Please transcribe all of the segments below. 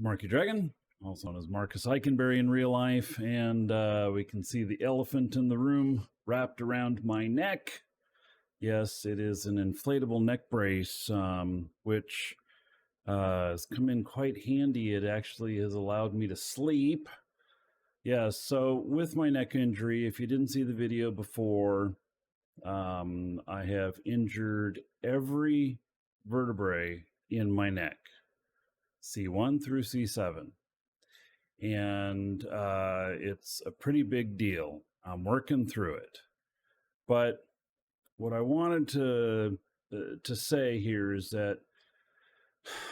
Marky Dragon, also known as Marcus Eikenberry in real life, and we can see the elephant in the room wrapped around my neck. Yes, it is an inflatable neck brace, which has come in quite handy. It actually has allowed me to sleep. Yes, so with my neck injury, if you didn't see the video before, I have injured every vertebrae in my neck, C1 through C7. And it's a pretty big deal. I'm working through it. But what I wanted to say here is that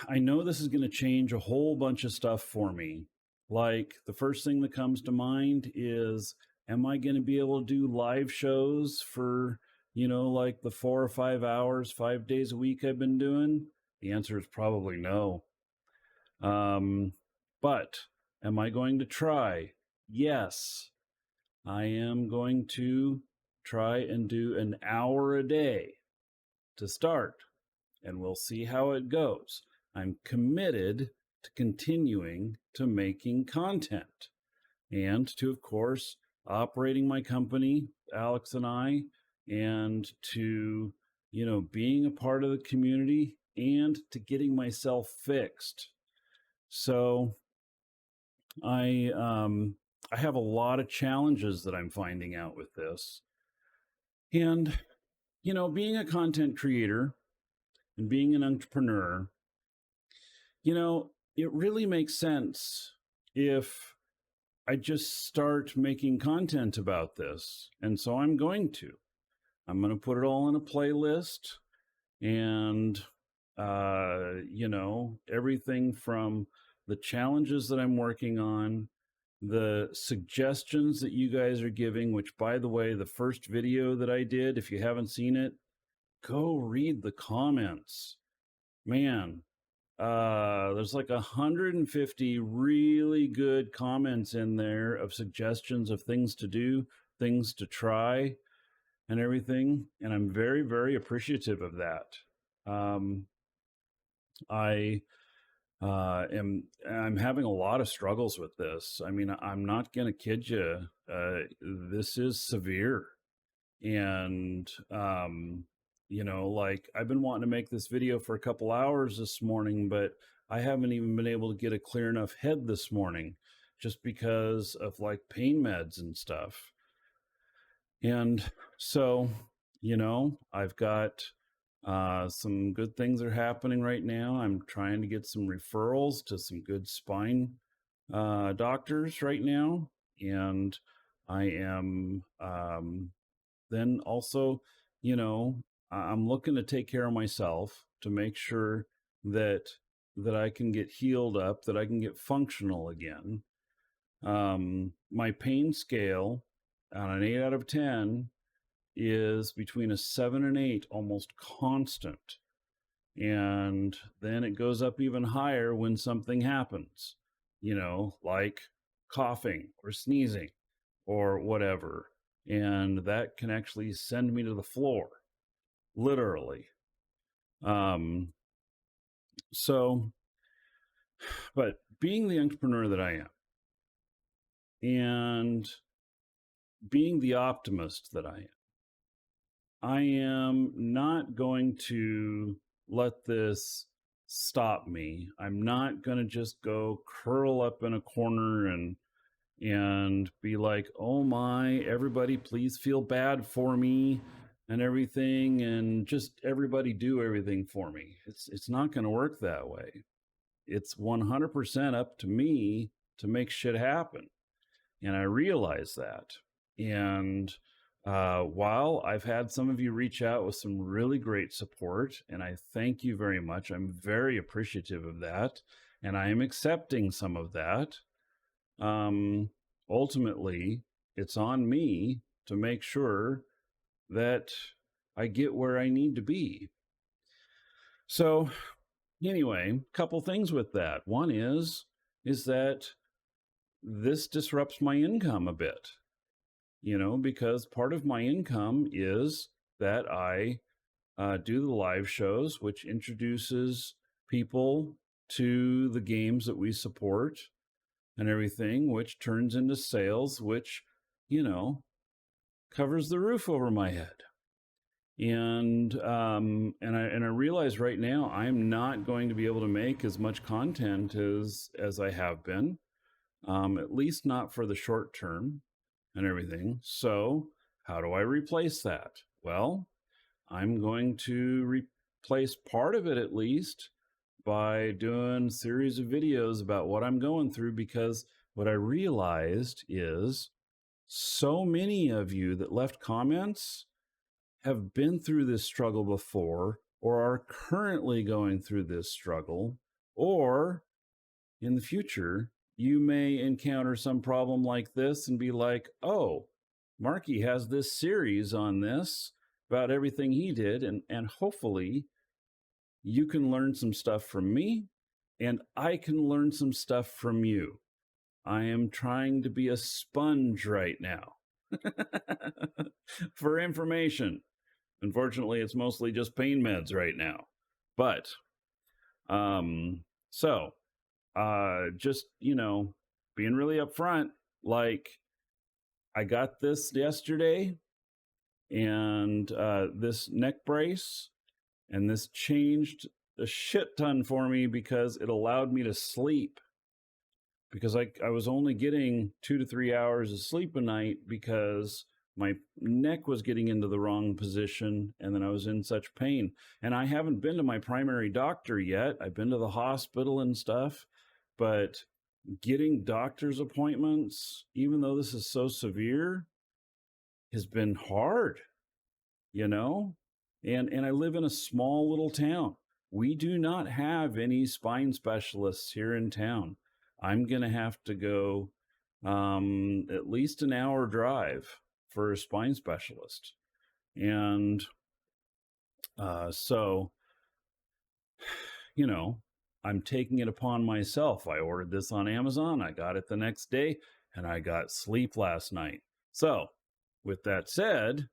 I know this is going to change a whole bunch of stuff for me. Like the first thing that comes to mind is, am I going to be able to do live shows for, like the 4 or 5 hours, 5 days a week I've been doing? The answer is probably no. But am I going to try? Yes, I am going to try and do an hour a day to start, and we'll see how it goes. I'm committed to continuing to making content and to, of course, operating my company, Alex and I, and to, being a part of the community and to getting myself fixed. So I have a lot of challenges that I'm finding out with this. And, being a content creator and being an entrepreneur, it really makes sense if I just start making content about this. And so I'm going to put it all in a playlist and, everything from the challenges that I'm working on, the suggestions that you guys are giving, which, by the way, the first video that I did, if you haven't seen it, go read the comments. Man, there's like 150 really good comments in there of suggestions of things to do, things to try, and everything. And I'm very, very appreciative of that. I'm having a lot of struggles with this. I mean, I'm not going to kid you. This is severe. And, like I've been wanting to make this video for a couple hours this morning, but I haven't even been able to get a clear enough head this morning just because of like pain meds and stuff. And so, I've got some good things are happening right now. I'm trying to get some referrals to some good spine doctors right now. And I am then also, I'm looking to take care of myself to make sure that I can get healed up, that I can get functional again. My pain scale on an 8 out of 10 is between a 7 and 8, almost constant. And then it goes up even higher when something happens, like coughing or sneezing or whatever. And that can actually send me to the floor, literally. But being the entrepreneur that I am and being the optimist that I am not going to let this stop me. I'm not going to just go curl up in a corner and be like, oh my, everybody please feel bad for me and everything, and just everybody do everything for me. It's not going to work that way. It's 100% up to me to make shit happen. And I realize that. And while I've had some of you reach out with some really great support, and I thank you very much, I'm very appreciative of that, and I am accepting some of that. Ultimately, it's on me to make sure that I get where I need to be. So anyway, a couple things with that. One is that this disrupts my income a bit, because part of my income is that I do the live shows, which introduces people to the games that we support and everything, which turns into sales, which, you know, covers the roof over my head. And I realize right now I'm not going to be able to make as much content as I have been, at least not for the short term and everything. So how do I replace that? Well, I'm going to replace part of it at least by doing a series of videos about what I'm going through, because what I realized is so many of you that left comments have been through this struggle before, or are currently going through this struggle, or in the future, you may encounter some problem like this and be like, oh, Marky has this series on this about everything he did. And hopefully you can learn some stuff from me, and I can learn some stuff from you. I am trying to be a sponge right now for information. Unfortunately, it's mostly just pain meds right now. But just, being really upfront, like, I got this yesterday, and this neck brace, and this changed a shit ton for me because it allowed me to sleep, because I was only getting 2 to 3 hours of sleep a night because my neck was getting into the wrong position, and then I was in such pain. And I haven't been to my primary doctor yet. I've been to the hospital and stuff, but getting doctor's appointments, even though this is so severe, has been hard, And I live in a small little town. We do not have any spine specialists here in town. I'm going to have to go at least an hour drive for a spine specialist. And so, I'm taking it upon myself. I ordered this on Amazon. I got it the next day, and I got sleep last night. So, with that said,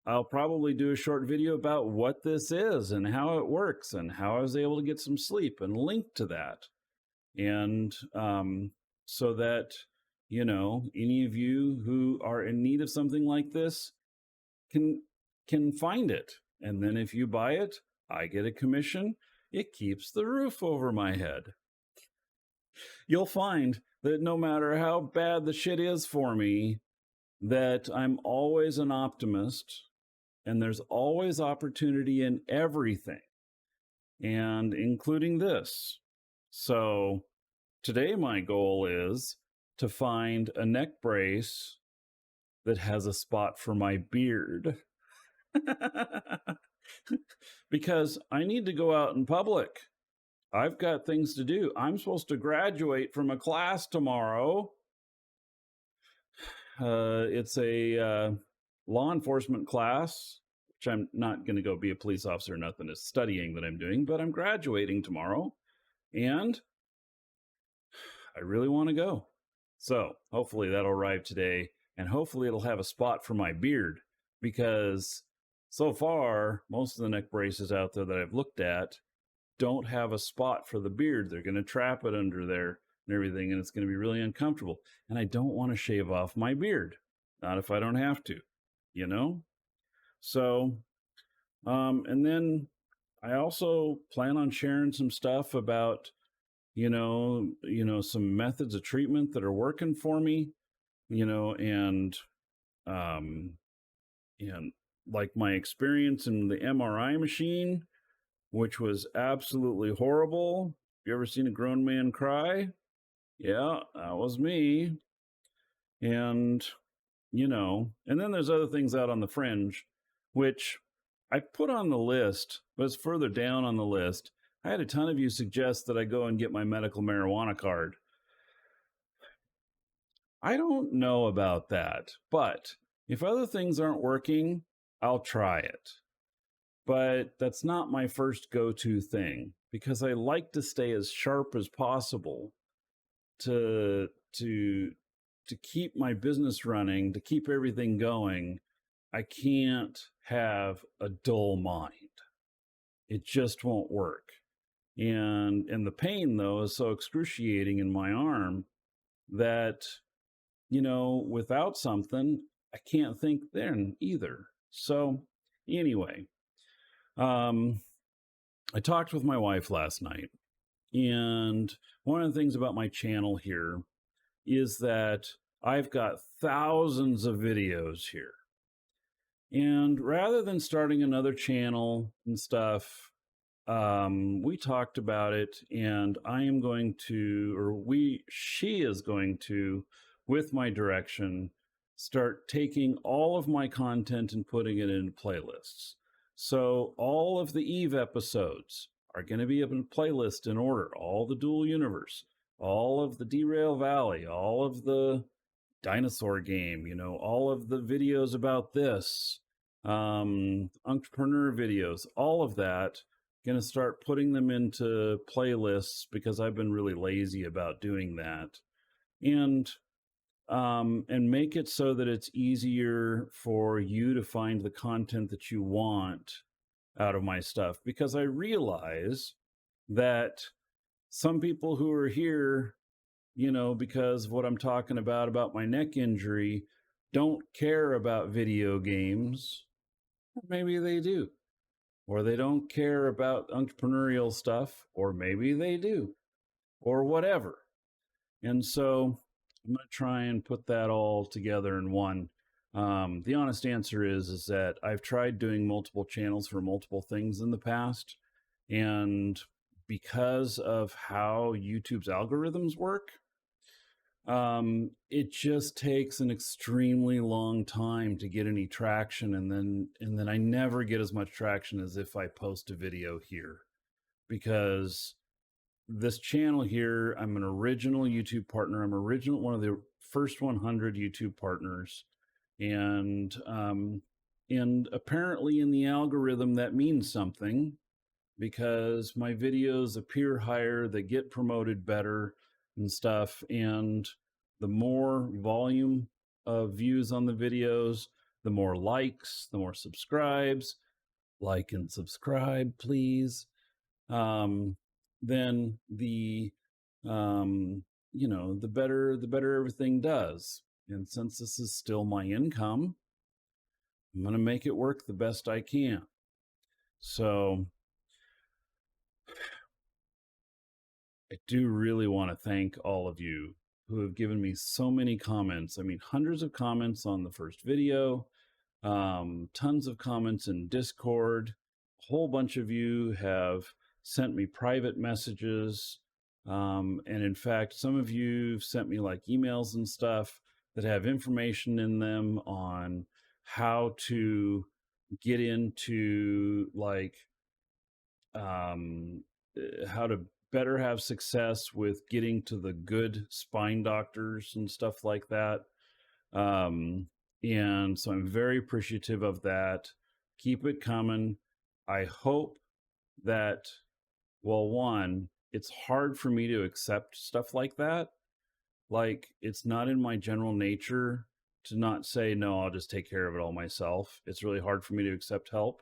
I'll probably do a short video about what this is and how it works and how I was able to get some sleep, and link to that. And so that, any of you who are in need of something like this can find it. And then if you buy it, I get a commission. It keeps the roof over my head. You'll find that no matter how bad the shit is for me, that I'm always an optimist, and there's always opportunity in everything, and including this. So today my goal is to find a neck brace that has a spot for my beard. Because I need to go out in public. I've got things to do. I'm supposed to graduate from a class tomorrow. It's a law enforcement class, which I'm not going to go be a police officer or nothing. It's studying that I'm doing, but I'm graduating tomorrow, and I really want to go. So hopefully that'll arrive today, and hopefully it'll have a spot for my beard, because so far, most of the neck braces out there that I've looked at don't have a spot for the beard. They're going to trap it under there and everything, and it's going to be really uncomfortable. And I don't want to shave off my beard. Not if I don't have to, So, and then I also plan on sharing some stuff about, some methods of treatment that are working for me, and like my experience in the MRI machine, which was absolutely horrible. You ever seen a grown man cry? Yeah, that was me. And, and then there's other things out on the fringe, which I put on the list, but it's further down on the list. I had a ton of you suggest that I go and get my medical marijuana card. I don't know about that, but if other things aren't working, I'll try it. But that's not my first go-to thing, because I like to stay as sharp as possible to keep my business running, to keep everything going. I can't have a dull mind. It just won't work. And the pain though is so excruciating in my arm that, you know, without something, I can't think then either. So anyway, um, I talked with my wife last night, and one of the things about my channel here is that I've got thousands of videos here. And rather than starting another channel and stuff, we talked about it, and I am going to, she is going to, with my direction, start taking all of my content and putting it into playlists. So all of the Eve episodes are going to be up in playlist in order. All the Dual Universe, all of the Derail Valley, all of the dinosaur game, you know, all of the videos about this, entrepreneur videos, all of that, going to start putting them into playlists because I've been really lazy about doing that. And make it so that it's easier for you to find the content that you want out of my stuff, because I realize that some people who are here, you know, because of what I'm talking about my neck injury, don't care about video games. Or maybe they do. Or they don't care about entrepreneurial stuff, or maybe they do, or whatever. And so I'm going to try and put that all together in one. The honest answer is that I've tried doing multiple channels for multiple things in the past, and because of how YouTube's algorithms work, it just takes an extremely long time to get any traction, and then I never get as much traction as if I post a video here, because this channel here, I'm an original YouTube partner. I'm one of the first 100 YouTube partners, and apparently in the algorithm that means something, because my videos appear higher, they get promoted better and stuff, and the more volume of views on the videos, the more likes, the more subscribes. Like and subscribe, please. Then the you know, the better everything does. And since this is still my income, I'm going to make it work the best I can. So I do really want to thank all of you who have given me so many comments. I mean, hundreds of comments on the first video, tons of comments in Discord. A whole bunch of you have sent me private messages. And in fact, some of you have sent me like emails and stuff that have information in them on how to get into like how to better have success with getting to the good spine doctors and stuff like that. And so I'm very appreciative of that. Keep it coming. I hope that, well, one, it's hard for me to accept stuff like that. Like, it's not in my general nature to not say, no, I'll just take care of it all myself. It's really hard for me to accept help.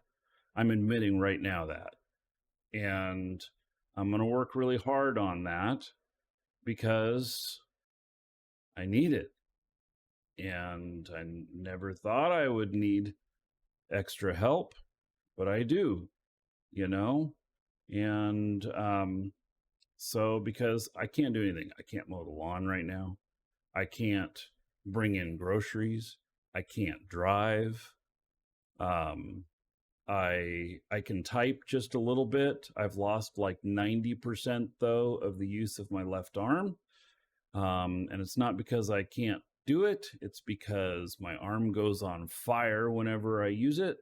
I'm admitting right now that. And I'm going to work really hard on that because I need it. And I never thought I would need extra help, but I do, you know? And so because I can't do anything, I can't mow the lawn right now. I can't bring in groceries. I can't drive. I can type just a little bit. I've lost like 90% though of the use of my left arm. And it's not because I can't do it. It's because my arm goes on fire whenever I use it.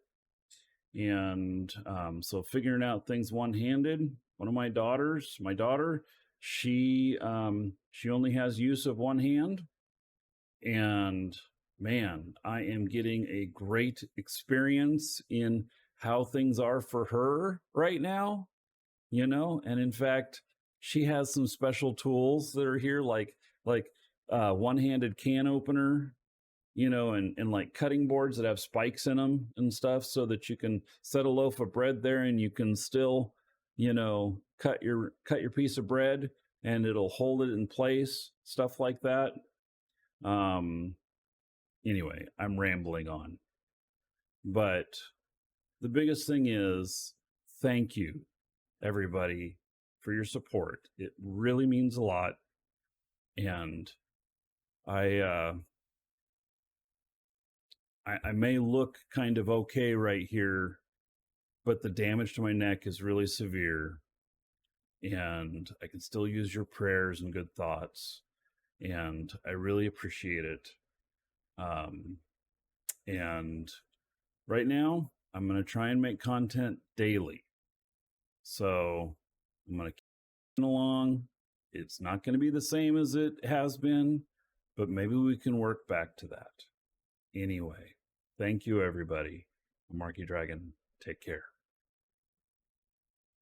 And so figuring out things one-handed. One of my daughter, she only has use of one hand. And man, I am getting a great experience in how things are for her right now, you know? And in fact, she has some special tools that are here, like one-handed can opener, you know, and like cutting boards that have spikes in them and stuff, so that you can set a loaf of bread there and you can still cut your piece of bread and it'll hold it in place, stuff like that. Anyway, I'm rambling on. But the biggest thing is thank you, everybody, for your support. It really means a lot. And I may look kind of okay right here, but the damage to my neck is really severe. And I can still use your prayers and good thoughts. And I really appreciate it. And right now, I'm going to try and make content daily. So I'm going to keep along. It's not going to be the same as it has been, but maybe we can work back to that. Anyway, thank you, everybody. I'm Marky Dragon. Take care.